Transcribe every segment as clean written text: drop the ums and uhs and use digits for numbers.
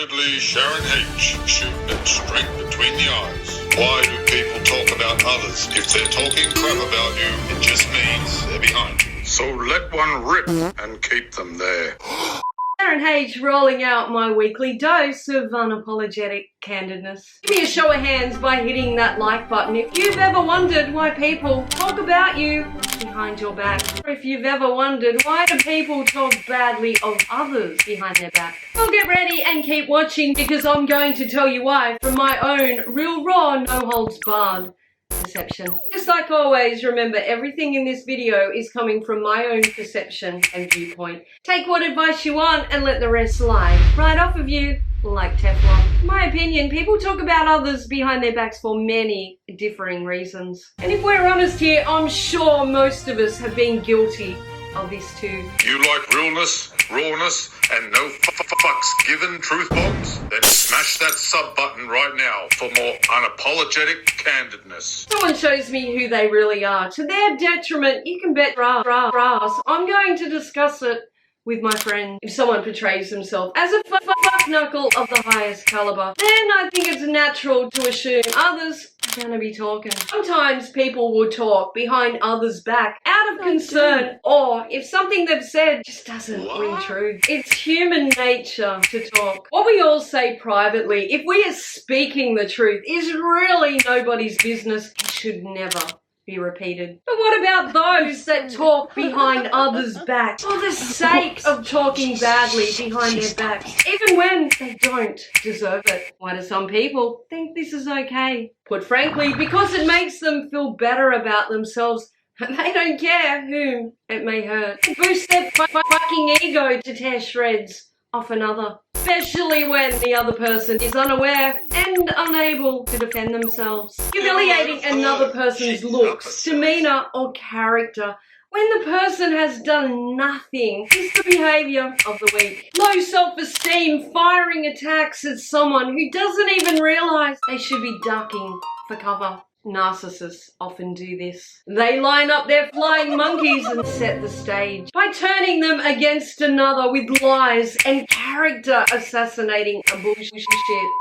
Candidly, Sharon H. shooting it straight between the eyes. Why do people talk about others? If they're talking crap about you, it just means they're behind you. So let one rip and keep them there. Sharon H. rolling out my weekly dose of unapologetic candidness. Give me a show of hands by hitting that like button if you've ever wondered why people talk about you behind your back. Or if you've ever wondered why do people talk badly of others behind their back. Well, get ready and keep watching because I'm going to tell you why from my own real raw, no holds barred perception. Just like always, remember everything in this video is coming from my own perception and viewpoint. Take what advice you want and let the rest slide right off of you like Teflon. In my opinion, people talk about others behind their backs for many differing reasons. And if we're honest here, I'm sure most of us have been guilty of this too. You like realness, rawness, and no fucks given truth bombs? Then smash that sub button right now for more unapologetic candidness. Someone shows me who they really are. To their detriment, you can bet brass. I'm going to discuss it with my friend. If someone portrays themselves as a fuck knuckle of the highest caliber, then I think it's natural to assume others are gonna be talking. Sometimes people will talk behind others' back out of concern, or if something they've said just doesn't ring true. It's human nature to talk. What we all say privately, if we are speaking the truth, is really nobody's business and should never be repeated. But what about those that talk behind others' backs for the sake of talking badly behind their backs, even when they don't deserve it? Why do some people think this is okay? Put frankly, because it makes them feel better about themselves and they don't care whom it may hurt. It boosts their fucking ego to tear shreds off another, especially when the other person is unaware and unable to defend themselves. Humiliating another person's looks, demeanor, or character when the person has done nothing is the behavior of the weak. Low self-esteem, firing attacks at someone who doesn't even realize they should be ducking for cover. Narcissists often do this. They line up their flying monkeys and set the stage by turning them against another with lies and character assassinating bullshit.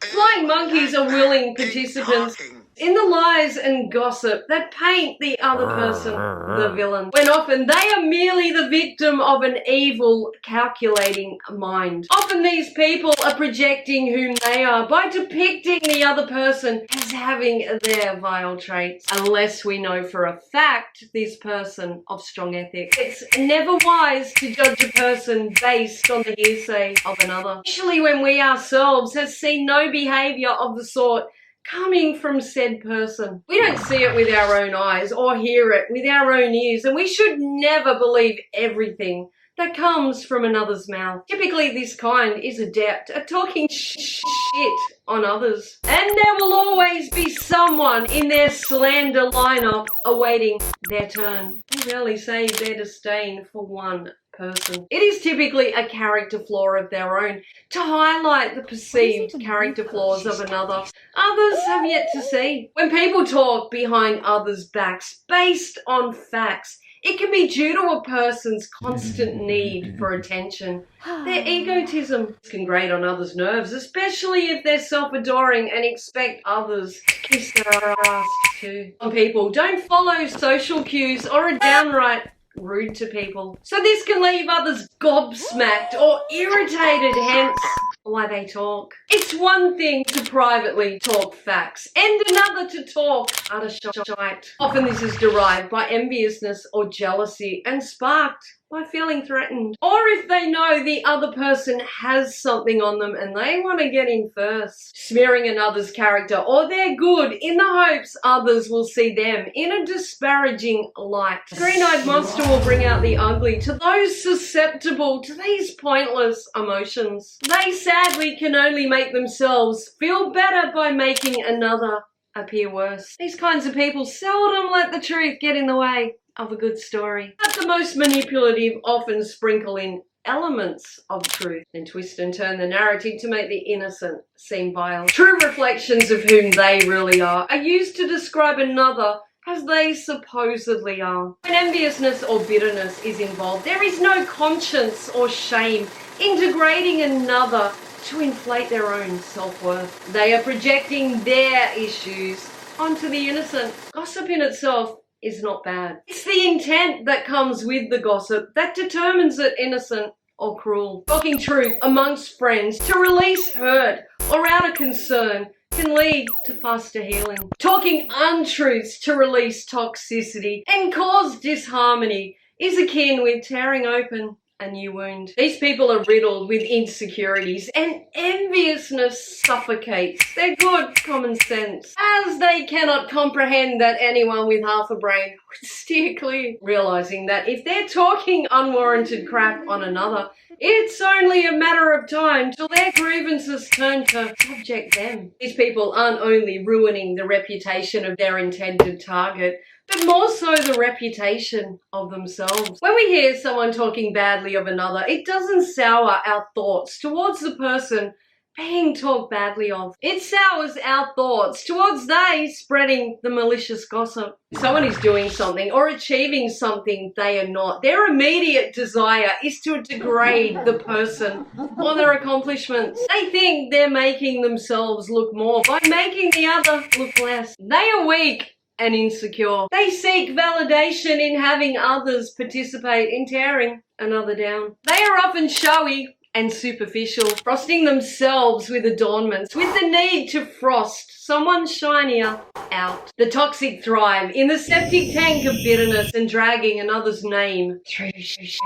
Flying monkeys are willing participants in the lies and gossip that paint the other person the villain, when often they are merely the victim of an evil, calculating mind. Often these people are projecting whom they are by depicting the other person as having their vile traits, unless we know for a fact this person of strong ethics. It's never wise to judge a person based on the hearsay of another, especially when we ourselves have seen no behavior of the sort coming from said person. We don't see it with our own eyes or hear it with our own ears, and we should never believe everything that comes from another's mouth. Typically, this kind is adept at talking shit on others. And there will always be someone in their slander lineup awaiting their turn. They rarely save their disdain for one person. It is typically a character flaw of their own to highlight the perceived character flaws of another. Others have yet to see. When people talk behind others' backs based on facts, it can be due to a person's constant need for attention. Their egotism can grate on others' nerves, especially if they're self-adoring and expect others to kiss their ass too. Some people don't follow social cues or are downright rude to people. So this can leave others gobsmacked or irritated, hence why they talk. It's one thing to privately talk facts and another to talk utter shite. Often this is derived by enviousness or jealousy and sparked by feeling threatened. Or if they know the other person has something on them and they want to get in first, smearing another's character or their good in the hopes others will see them in a disparaging light. The green-eyed monster will bring out the ugly to those susceptible to these pointless emotions. They sadly can only make themselves feel better by making another appear worse. These kinds of people seldom let the truth get in the way of a good story. But the most manipulative often sprinkle in elements of truth and twist and turn the narrative to make the innocent seem vile. True reflections of whom they really are used to describe another as they supposedly are. When enviousness or bitterness is involved, there is no conscience or shame in degrading another to inflate their own self-worth. They are projecting their issues onto the innocent. Gossip in itself is not bad. It's the intent that comes with the gossip that determines it innocent or cruel. Talking truth amongst friends to release hurt or out of concern can lead to faster healing. Talking untruths to release toxicity and cause disharmony is akin with tearing open a new wound. These people are riddled with insecurities and enviousness suffocates their good common sense, as they cannot comprehend that anyone with half a brain would steer clear, realizing that if they're talking unwarranted crap on another, it's only a matter of time till their grievances turn to subject them. These people aren't only ruining the reputation of their intended target, but more so the reputation of themselves. When we hear someone talking badly of another, it doesn't sour our thoughts towards the person being talked badly of. It sours our thoughts towards they spreading the malicious gossip. Someone is doing something or achieving something they are not. Their immediate desire is to degrade the person or their accomplishments. They think they're making themselves look more by making the other look less. They are weak and insecure. They seek validation in having others participate in tearing another down. They are often showy and superficial, frosting themselves with adornments with the need to frost someone shinier out. The toxic thrive in the septic tank of bitterness and dragging another's name through shit.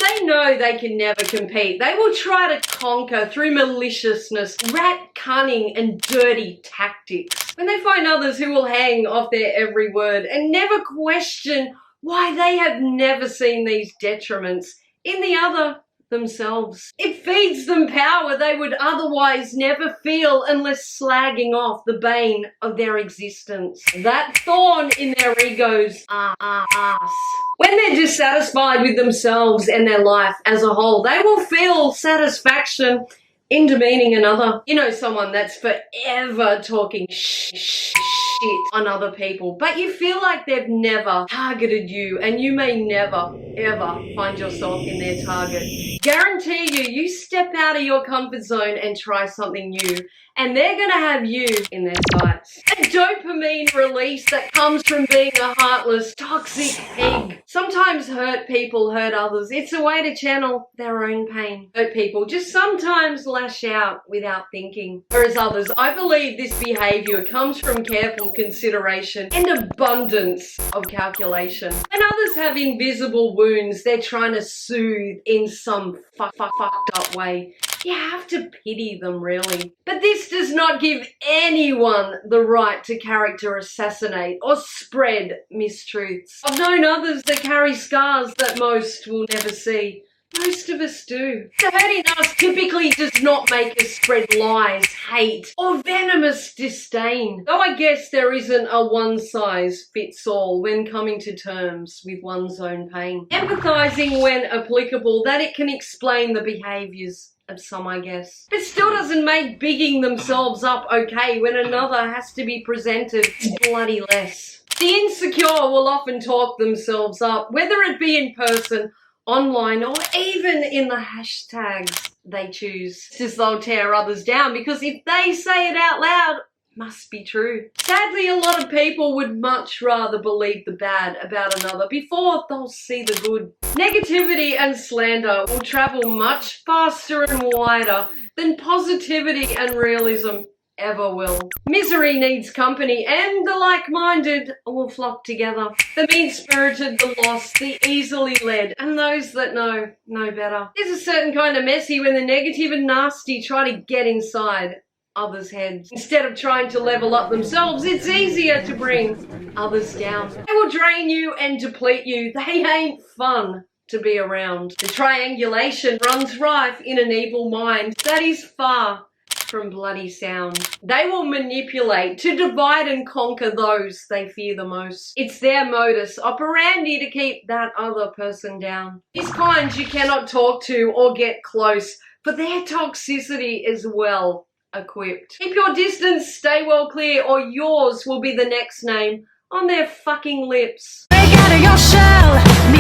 They know they can never compete. They will try to conquer through maliciousness, rat cunning, and dirty tactics. When they find others who will hang off their every word and never question why they have never seen these detriments in the other themselves. It feeds them power they would otherwise never feel unless slagging off the bane of their existence. That thorn in their ego's ass. When they're dissatisfied with themselves and their life as a whole, they will feel satisfaction in demeaning another. You know, someone that's forever talking shit on other people, but you feel like they've never targeted you and you may never ever find yourself in their target. Guarantee you step out of your comfort zone and try something new, and they're gonna have you in their sights. A dopamine release that comes from being a heartless, toxic pig. Sometimes hurt people hurt others. It's a way to channel their own pain. Hurt people just sometimes lash out without thinking. Whereas others, I believe this behavior comes from careful consideration and abundance of calculation. And others have invisible wounds they're trying to soothe in some fucked up way. You have to pity them, really. But this does not give anyone the right to character assassinate or spread mistruths. I've known others that carry scars that most will never see. Most of us do. The hurt in us typically does not make us spread lies, hate, or venomous disdain. Though I guess there isn't a one-size-fits-all when coming to terms with one's own pain. Empathizing when applicable, that it can explain the behaviors of some, I guess. But still doesn't make bigging themselves up okay when another has to be presented bloody less. The insecure will often talk themselves up, whether it be in person, online, or even in the hashtags they choose. It's just they'll tear others down because if they say it out loud, it must be true. Sadly, a lot of people would much rather believe the bad about another before they'll see the good. Negativity and slander will travel much faster and wider than positivity and realism ever will. Misery needs company, and the like-minded will flock together. The mean-spirited, the lost, the easily led, and those that know better. There's a certain kind of messy when the negative and nasty try to get inside others' heads. Instead of trying to level up themselves, it's easier to bring others down. They will drain you and deplete you. They ain't fun to be around. The triangulation runs rife in an evil mind that is far from bloody sound. They will manipulate to divide and conquer those they fear the most. It's their modus operandi to keep that other person down. These kinds you cannot talk to or get close, for their toxicity is well equipped. Keep your distance, stay well clear, or yours will be the next name on their fucking lips. Break out of your shell.